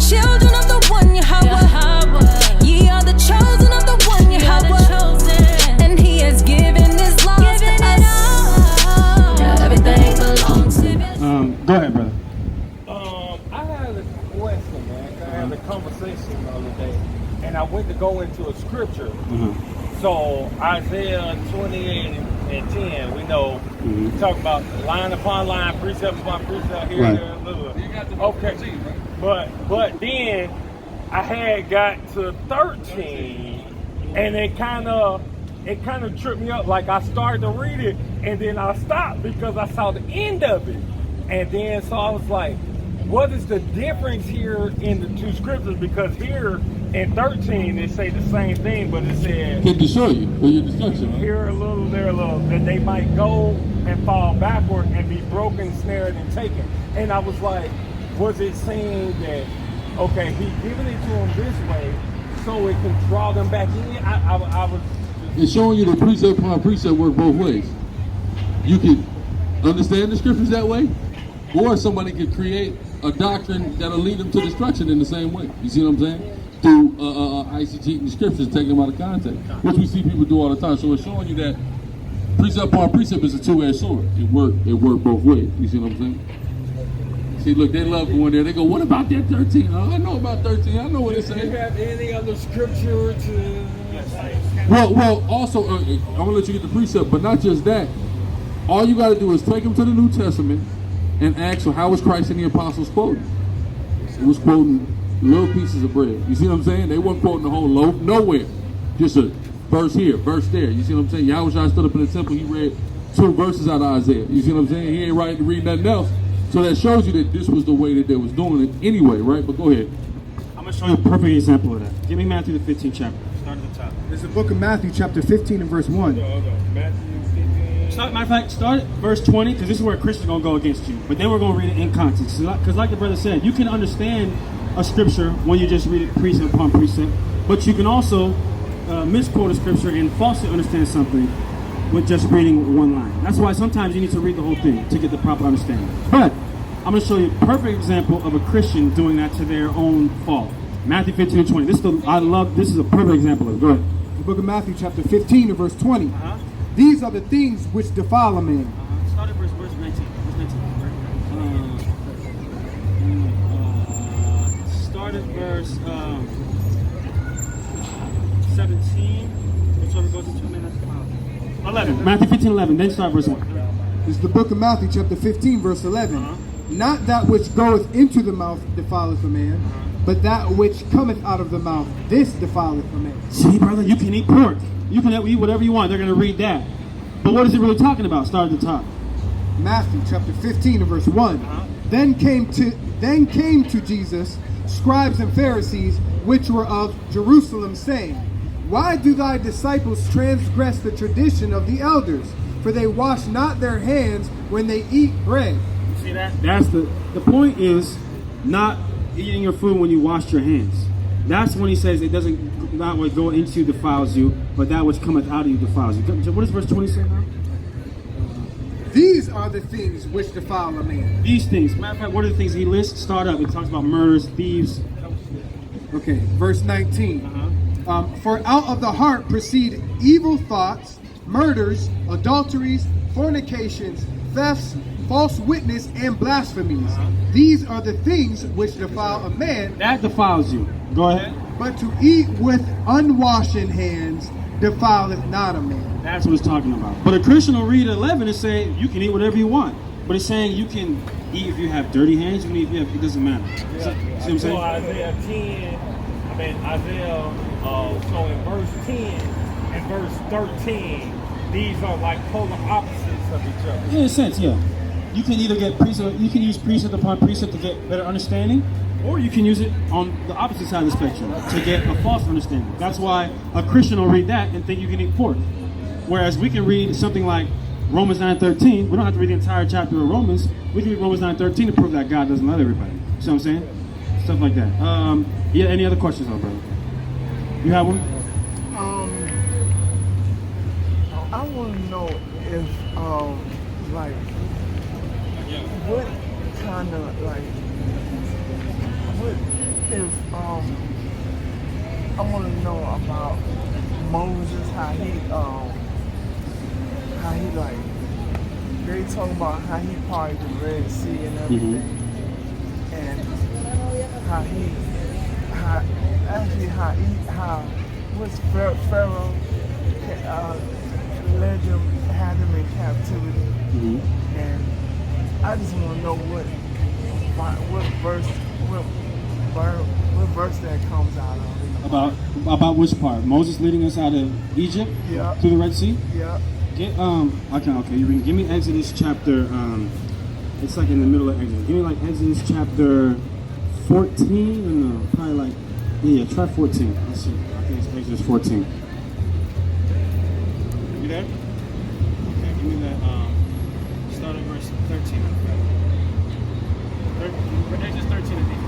children of the one Yahweh. Ye are the chosen of the one Yahweh. And he has given his laws to us. Everything belongs to him. Go ahead, brother. I had a question, man. I had a conversation the other day, and I went to go into a scripture. So Isaiah 28 and 10, we know, talk about line upon line, precept upon precept, here, Right. there, little. Okay, but then I had got to 13, and it kind of tripped me up. Like I started to read it, and then I stopped because I saw the end of it, and then so I was like, what is the difference here in the two scriptures? Because here in 13 it say the same thing, but it said Can destroy you for your destruction. Right? here a little, there a little, that they might go and fall backward and be broken, snared, and taken. And I was like, was it saying that, okay, he giving it to them this way so it can draw them back in? I was It's showing you the precept upon precept work both ways. You can understand the scriptures that way, or somebody could create a doctrine that'll lead them to destruction in the same way. You see what I'm saying? Through ICT the scriptures, taking them out of context, which we see people do all the time. So it's showing you that precept upon precept is a two-edged sword. It worked both ways. You see what I'm saying? See, look, they love going there. They go, what about that 13? Oh, I know about 13. I know what it's do you saying. have any other scripture to Well, also, I'm going to let you get the precept, but not just that. All you got to do is take them to the New Testament and ask them, how was Christ and the apostles quoting? It was quoting little pieces of bread. You see what I'm saying? They weren't quoting the whole loaf, nowhere. Just a verse here, verse there. You see what I'm saying? Yahweh stood up in the temple, he read 2 verses out of Isaiah. You see what I'm saying? He ain't read nothing else. So that shows you that this was the way that they was doing it anyway, right? But go ahead. I'm going to show you a perfect example of that. Give me Matthew the 15th chapter. Start at the top. It's the book of Matthew, chapter 15 and verse 1. Hold on. Matthew 15. Matter of fact, start at verse 20, because this is where Christians are going to go against you. But then we're going to read it in context. Because like the brother said, you can understand a scripture when you just read it precept upon precept. But you can also misquote a scripture and falsely understand something with just reading one line. That's why sometimes you need to read the whole thing to get the proper understanding. But I'm going to show you a perfect example of a Christian doing that to their own fault. Matthew 15 and 20. This is a perfect example of it. Go ahead. The book of Matthew, chapter 15 and verse 20. These are the things which defile a man. Start at verse 19. Start at verse 17. Whichever goes into 11. Matthew 15, 11. Then start verse 1. This is the book of Matthew, chapter 15, verse 11. Not that which goeth into the mouth defileth a man, but that which cometh out of the mouth, this defileth a man. See, brother, you can eat pork. You can eat whatever you want. They're going to read that. But what is it really talking about? Start at the top. Matthew, chapter 15 and verse 1. Then came to Jesus scribes and Pharisees, which were of Jerusalem, saying, Why do thy disciples transgress the tradition of the elders? For they wash not their hands when they eat bread. You see that? That's the point is not eating your food when you wash your hands. That's when he says it doesn't, not what go into you defiles you, but that which cometh out of you defiles you. What does verse 20 say now? These are the things which defile a man. These things. Matter of fact, what are the things he lists? Start up. It talks about murders, thieves. Okay, verse 19. For out of the heart proceed evil thoughts, murders, adulteries, fornications, thefts, false witness, and blasphemies. These are the things which defile a man. That defiles you. Go ahead. But to eat with unwashed hands defileth not a man. That's what it's talking about. But a Christian will read 11 and say, you can eat whatever you want. But it's saying you can eat if you have dirty hands, you can eat if you have, it doesn't matter. Yeah. See what I'm saying? Isaiah so in verse 10 and verse 13, these are like polar opposites of each other. In a sense, yeah. You can either get precept, you can use precept upon precept to get better understanding, or you can use it on the opposite side of the spectrum to get a false understanding. That's why a Christian will read that and think you can eat pork. Whereas we can read something like Romans 9:13. We don't have to read the entire chapter of Romans. We can read Romans 9:13 to prove that God doesn't love everybody. See what I'm saying? Stuff like that. Yeah, any other questions, though, brother? You have one? I want to know if, like, what kind of, like, what if I want to know about Moses, how he like, they talk about how he parted the Red Sea and everything, and how was Pharaoh led them, had them in captivity, and I just want to know what verse that comes out of. About which part? Moses leading us out of Egypt through the Red Sea? Yeah. Get okay. You read. Give me Exodus chapter. It's like in the middle of Exodus. Give me like Exodus chapter 14. No, probably like try 14. Let's see. I think it's Exodus 14. You there? Okay. Give me that. Start at verse 13. Exodus 13. I think.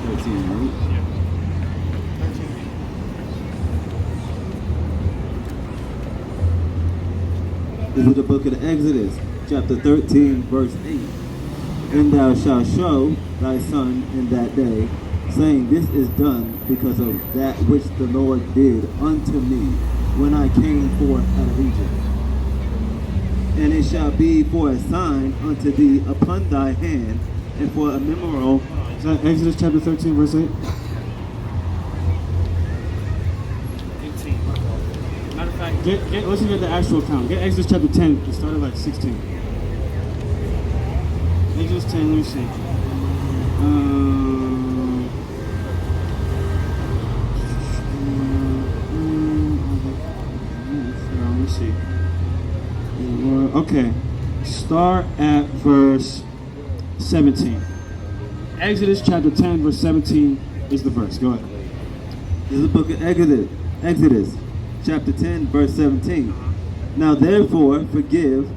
13, right? Yeah. 13. This is the book of the Exodus, chapter 13, verse 8. And thou shalt show thy son in that day, saying, This is done because of that which the Lord did unto me when I came forth out of Egypt. And it shall be for a sign unto thee upon thy hand, and for a memorial. Is that Exodus chapter 13, verse 8? 18. Matter of fact, let's get the actual count. Get Exodus chapter 10. It started like 16. Exodus 10, let me see. Let me see. Okay. Start at verse 17. Exodus chapter 10, verse 17 is the verse. Go ahead. This is the book of Exodus, chapter 10, verse 17. Now therefore forgive,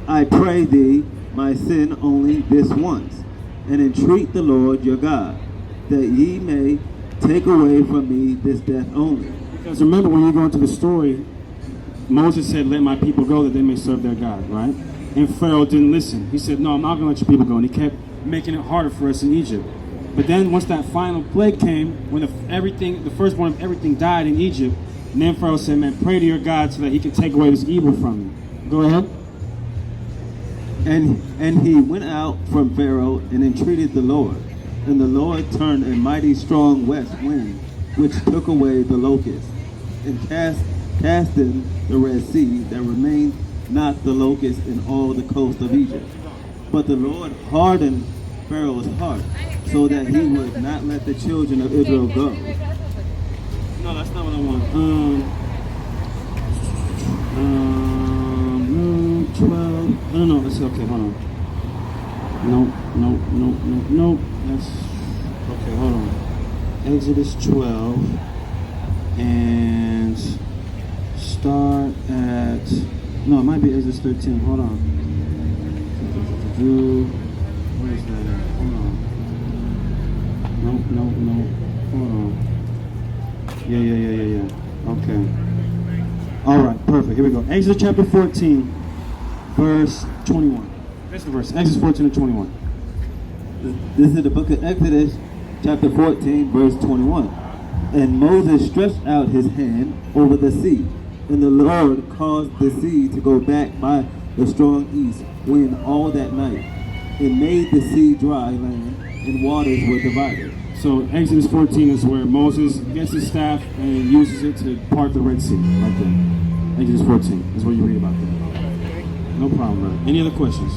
I pray thee, my sin only this once, and entreat the Lord your God, that ye may take away from me this death only. Because remember, when you go into the story, Moses said, let my people go that they may serve their God, right? And Pharaoh didn't listen. He said, no, I'm not going to let your people go. And he kept making it harder for us in Egypt. But then once that final plague came, when the firstborn of everything died in Egypt, and then Pharaoh said, man, pray to your God so that he can take away this evil from you. Go ahead. And he went out from Pharaoh and entreated the Lord. And the Lord turned a mighty strong west wind, which took away the locusts, and cast in the Red Sea, that remained not the locusts in all the coast of Egypt. But the Lord hardened Pharaoh's heart, so that he would not let the children of Israel go. No, that's not what I want. 12. No, it's okay. Hold on. No. That's okay. Hold on. Exodus 12 and start at. No, it might be Exodus 13. Hold on. Where is that at? Hold on. No. Hold on. Yeah. Okay. All right, perfect. Here we go. Exodus chapter 14, verse 21. That's the verse. Exodus 14 and 21. This is the book of Exodus, chapter 14, verse 21. And Moses stretched out his hand over the sea, and the Lord caused the sea to go back by the strong east wind all that night, and made the sea dry land, and waters were divided. So Exodus 14 is where Moses gets his staff and uses it to part the Red Sea, right there. Exodus 14 is what you read about there. No problem, brother. Any other questions?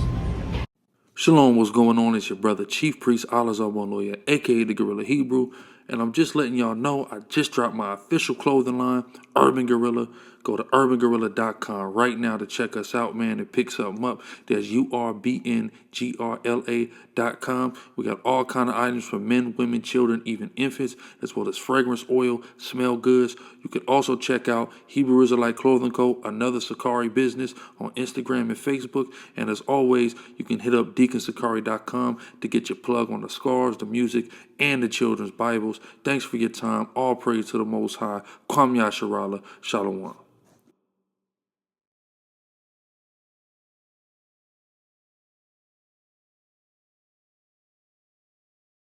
Shalom, what's going on? It's your brother, Chief Priest Alazar Lawyer, aka the Guerrilla Hebrew, and I'm just letting y'all know I just dropped my official clothing line, Urban Guerrilla. Go to urbangorilla.com right now to check us out, man, and pick something up. There's urbngrla.com. We got all kind of items for men, women, children, even infants, as well as fragrance oil, smell goods. You can also check out Hebrew Israelite Clothing Co., another Sicarii business, on Instagram and Facebook. And as always, you can hit up deaconsicari.com to get your plug on the scarves, the music, and the children's Bibles. Thanks for your time. All praise to the Most High. Kwam Yasharala. Shalom.